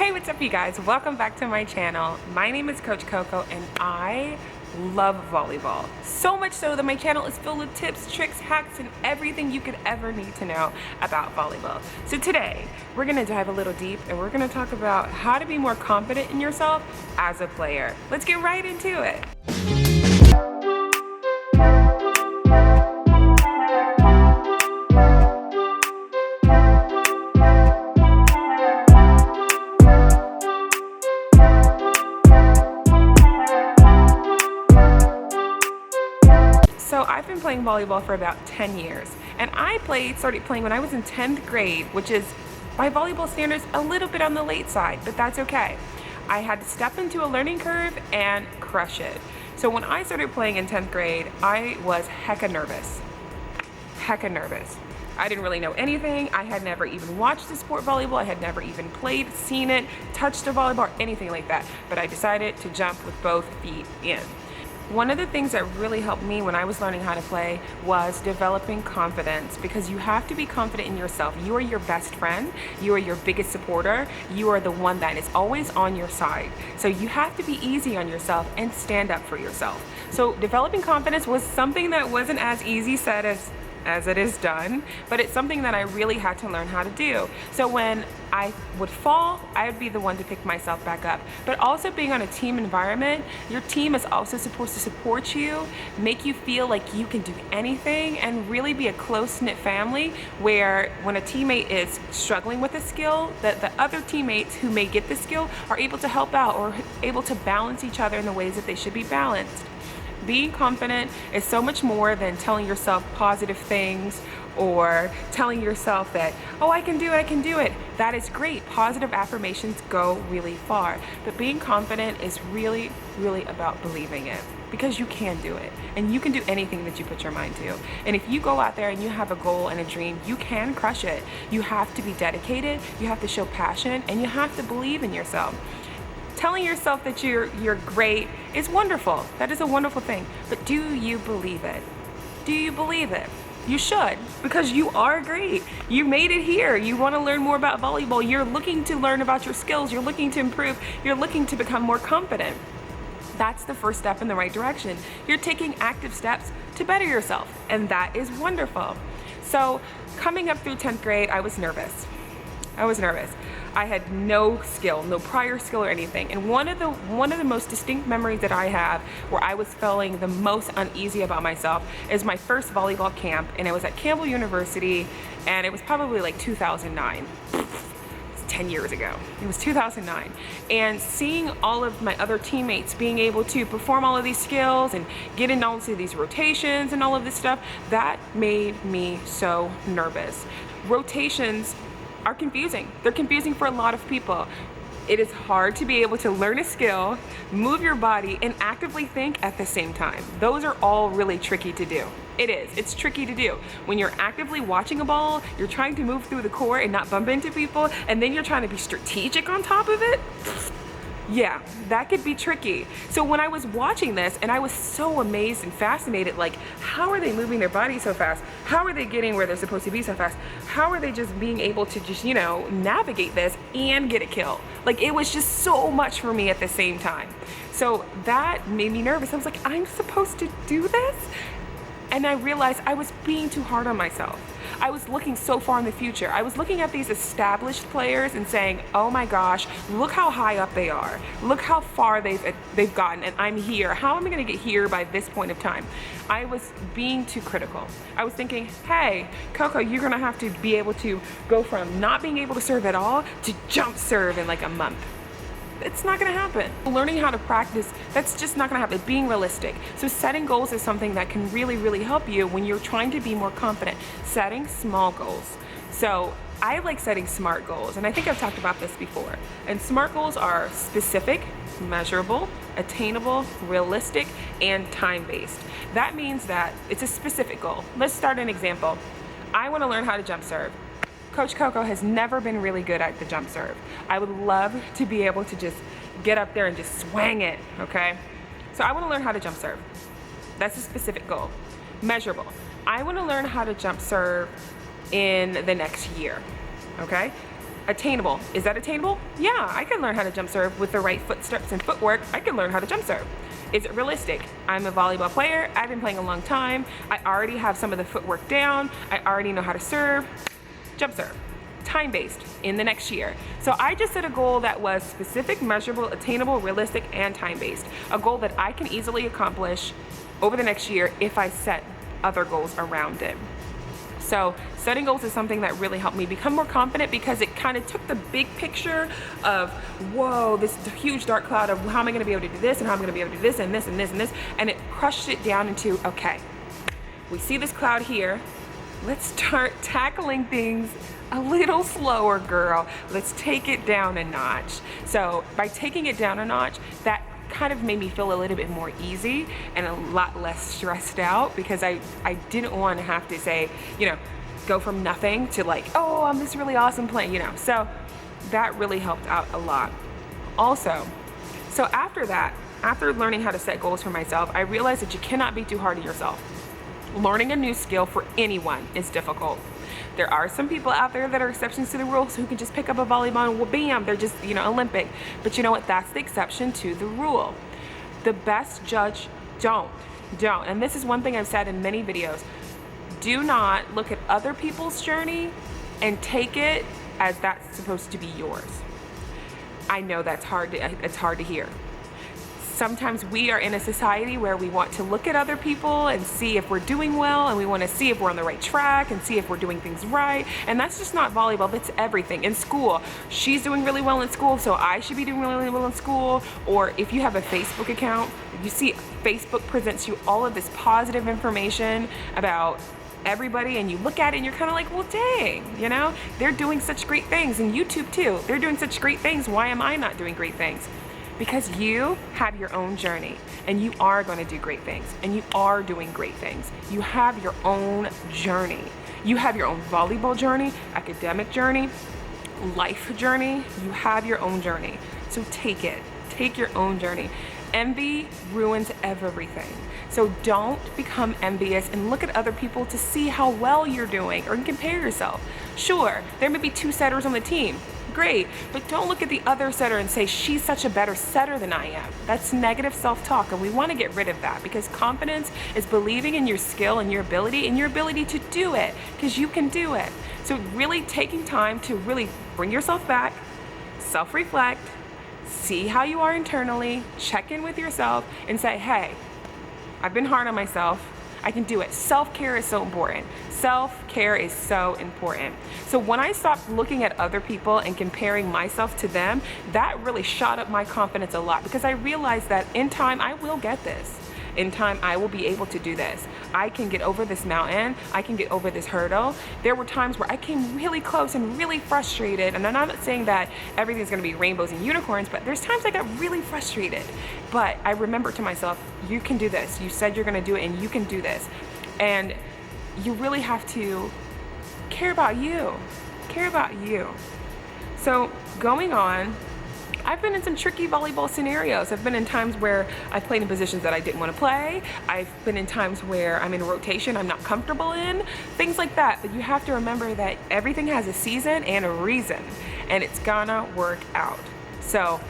Hey, what's up you guys? Welcome back to my channel. My name is Coach Coco and I love volleyball. So much so that my channel is filled with tips, tricks, hacks, and everything you could ever need to know about volleyball. So today, we're gonna dive a little deep and we're gonna talk about how to be more confident in yourself as a player. Let's get right into it. So I've been playing volleyball for about 10 years and I started playing when I was in 10th grade, which is by volleyball standards a little bit on the late side, but that's okay. I had to step into a learning curve and crush it. So when I started playing in 10th grade, I was hecka nervous. I didn't really know anything. I had never even watched the sport volleyball. I had never even played, seen it, touched a volleyball, or anything like that. But I decided to jump with both feet in. One of the things that really helped me when I was learning how to play was developing confidence, because you have to be confident in yourself. You are your best friend. You are your biggest supporter. You are the one that is always on your side. So you have to be easy on yourself and stand up for yourself. So developing confidence was something that wasn't as easy said as it is done, but it's something that I really had to learn how to do. So when I would fall, I would be the one to pick myself back up. But also being on a team environment, your team is also supposed to support you, make you feel like you can do anything, and really be a close-knit family where when a teammate is struggling with a skill, that the other teammates who may get the skill are able to help out or able to balance each other in the ways that they should be balanced. Being confident is so much more than telling yourself positive things or telling yourself that, oh, I can do it. That is great. Positive affirmations go really far. But being confident is really, really about believing it, because you can do it. And you can do anything that you put your mind to. And if you go out there and you have a goal and a dream, you can crush it. You have to be dedicated, you have to show passion, and you have to believe in yourself. Telling yourself that you're great is wonderful. That is a wonderful thing. But do you believe it? Do you believe it? You should, because you are great. You made it here. You want to learn more about volleyball. You're looking to learn about your skills. You're looking to improve. You're looking to become more confident. That's the first step in the right direction. You're taking active steps to better yourself, and that is wonderful. So coming up through 10th grade, I was nervous. I had no skill, no prior skill or anything. And one of the most distinct memories that I have where I was feeling the most uneasy about myself is my first volleyball camp, and it was at Campbell University, and it was probably like 2009. It's 10 years ago. It was 2009. And seeing all of my other teammates being able to perform all of these skills and get into all of these rotations and all of this stuff, that made me so nervous. Rotations are confusing. They're confusing for a lot of people. It is hard to be able to learn a skill, move your body, and actively think at the same time. Those are all really tricky to do. It's tricky to do. When you're actively watching a ball, you're trying to move through the court and not bump into people, and then you're trying to be strategic on top of it. Yeah, that could be tricky. So when I was watching this, and I was so amazed and fascinated, like, how are they moving their body so fast? How are they getting where they're supposed to be so fast? How are they just being able to just, navigate this and get a kill? Like, it was just so much for me at the same time. So that made me nervous. I was like, I'm supposed to do this? And I realized I was being too hard on myself. I was looking so far in the future. I was looking at these established players and saying, oh my gosh, look how high up they are. Look how far they've gotten, and I'm here. How am I gonna get here by this point of time? I was being too critical. I was thinking, hey, Coco, you're gonna have to be able to go from not being able to serve at all to jump serve in like a month. It's not gonna happen. Learning how to practice, that's just not gonna happen. Being realistic. So setting goals is something that can really, really help you when you're trying to be more confident. Setting small goals. So I like setting SMART goals, and I think I've talked about this before. And SMART goals are specific, measurable, attainable, realistic, and time-based. That means that it's a specific goal. Let's start an example. I wanna learn how to jump serve. Coach Coco has never been really good at the jump serve. I would love to be able to just get up there and just swang it, okay? So I wanna learn how to jump serve. That's a specific goal. Measurable. I wanna learn how to jump serve in the next year, okay? Attainable. Is that attainable? Yeah, I can learn how to jump serve with the right footsteps and footwork. I can learn how to jump serve. Is it realistic? I'm a volleyball player. I've been playing a long time. I already have some of the footwork down. I already know how to serve. Jump serve. Time-based in the next year. So I just set a goal that was specific, measurable, attainable, realistic, and time-based. A goal that I can easily accomplish over the next year if I set other goals around it. So setting goals is something that really helped me become more confident, because it kind of took the big picture of, whoa, this huge dark cloud of how am I going to be able to do this and how I'm going to be able to do this and this and this and this, and it crushed it down into, okay, we see this cloud here. Let's start tackling things a little slower, girl. Let's take it down a notch. So by taking it down a notch, that kind of made me feel a little bit more easy and a lot less stressed out, because I didn't want to have to say, you know, go from nothing to like, oh, I'm this really awesome player, you know. So that really helped out a lot. Also, so after that, after learning how to set goals for myself, I realized that you cannot be too hard on yourself. Learning a new skill for anyone is difficult. There are some people out there that are exceptions to the rules who can just pick up a volleyball and bam, they're just, you know, Olympic. But you know what? That's the exception to the rule. The best judge, don't. And this is one thing I've said in many videos. Do not look at other people's journey and take it as that's supposed to be yours. I know that's it's hard to hear. Sometimes we are in a society where we want to look at other people and see if we're doing well, and we want to see if we're on the right track and see if we're doing things right. And that's just not volleyball, that's everything. In school, she's doing really well in school, so I should be doing really well in school. Or if you have a Facebook account, you see Facebook presents you all of this positive information about everybody, and you look at it and you're kind of like, well, dang, you know, they're doing such great things. And YouTube too, they're doing such great things. Why am I not doing great things? Because you have your own journey, and you are going to do great things, and you are doing great things. You have your own journey. You have your own volleyball journey, academic journey, life journey. You have your own journey. So take it. Take your own journey. Envy ruins everything. So don't become envious and look at other people to see how well you're doing or compare yourself. Sure, there may be 2 setters on the team. Great, but don't look at the other setter and say, she's such a better setter than I am. That's negative self-talk, and we want to get rid of that, because confidence is believing in your skill and your ability to do it, because you can do it. So really taking time to really bring yourself back, self-reflect, see how you are internally, check in with yourself and say, hey, I've been hard on myself. I can do it. Self-care is so important. Self-care is so important. So when I stopped looking at other people and comparing myself to them, that really shot up my confidence a lot, because I realized that in time I will get this. In time I will be able to do this. I can get over this mountain. I can get over this hurdle. There were times where I came really close and really frustrated, and I'm not saying that everything's gonna be rainbows and unicorns, but there's times I got really frustrated. But I remember to myself, you can do this. You said you're gonna do it, and you can do this. And you really have to care about you. Care about you. So going on, I've been in some tricky volleyball scenarios. I've been in times where I've played in positions that I didn't want to play. I've been in times where I'm in a rotation I'm not comfortable in, things like that. But you have to remember that everything has a season and a reason, and it's gonna work out. So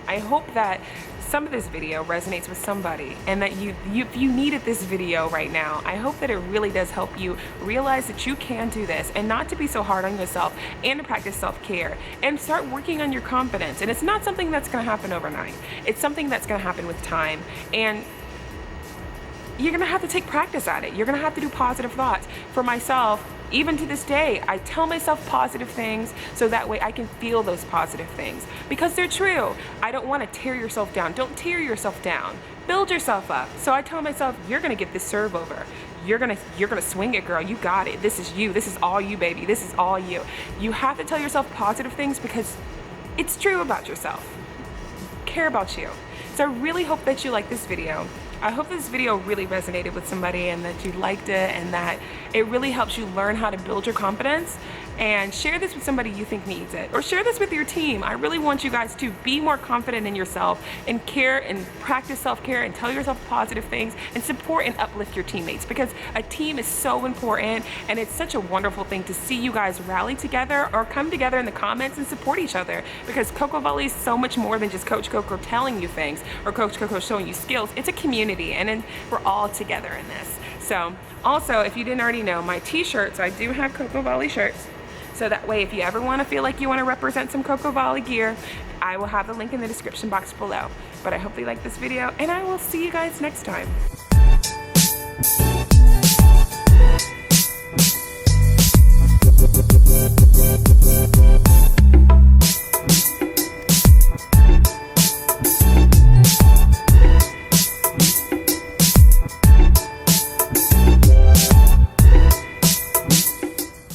I hope that some of this video resonates with somebody, and that if you needed this video right now, I hope that it really does help you realize that you can do this, and not to be so hard on yourself, and to practice self-care and start working on your confidence. And it's not something that's going to happen overnight. It's something that's going to happen with time, and you're going to have to take practice at it. You're going to have to do positive thoughts. For myself, even to this day, I tell myself positive things so that way I can feel those positive things, because they're true. I don't want to tear yourself down. Don't tear yourself down. Build yourself up. So I tell myself, you're gonna get this serve over. You're gonna swing it, girl. You got it. This is you. This is all you, baby. This is all you. You have to tell yourself positive things, because it's true about yourself. Care about you. So I really hope that you like this video. I hope this video really resonated with somebody, and that you liked it, and that it really helps you learn how to build your confidence and share this with somebody you think needs it, or share this with your team. I really want you guys to be more confident in yourself and care and practice self-care and tell yourself positive things and support and uplift your teammates, because a team is so important, and it's such a wonderful thing to see you guys rally together or come together in the comments and support each other, because KoKo Volley is so much more than just Coach KoKo telling you things or Coach KoKo showing you skills. It's a community, and then we're all together in this. So also, if you didn't already know, my t-shirts, I do have KoKo Volley shirts. So that way, if you ever want to feel like you want to represent some KoKo Volley gear, I will have the link in the description box below. But I hope you like this video, and I will see you guys next time.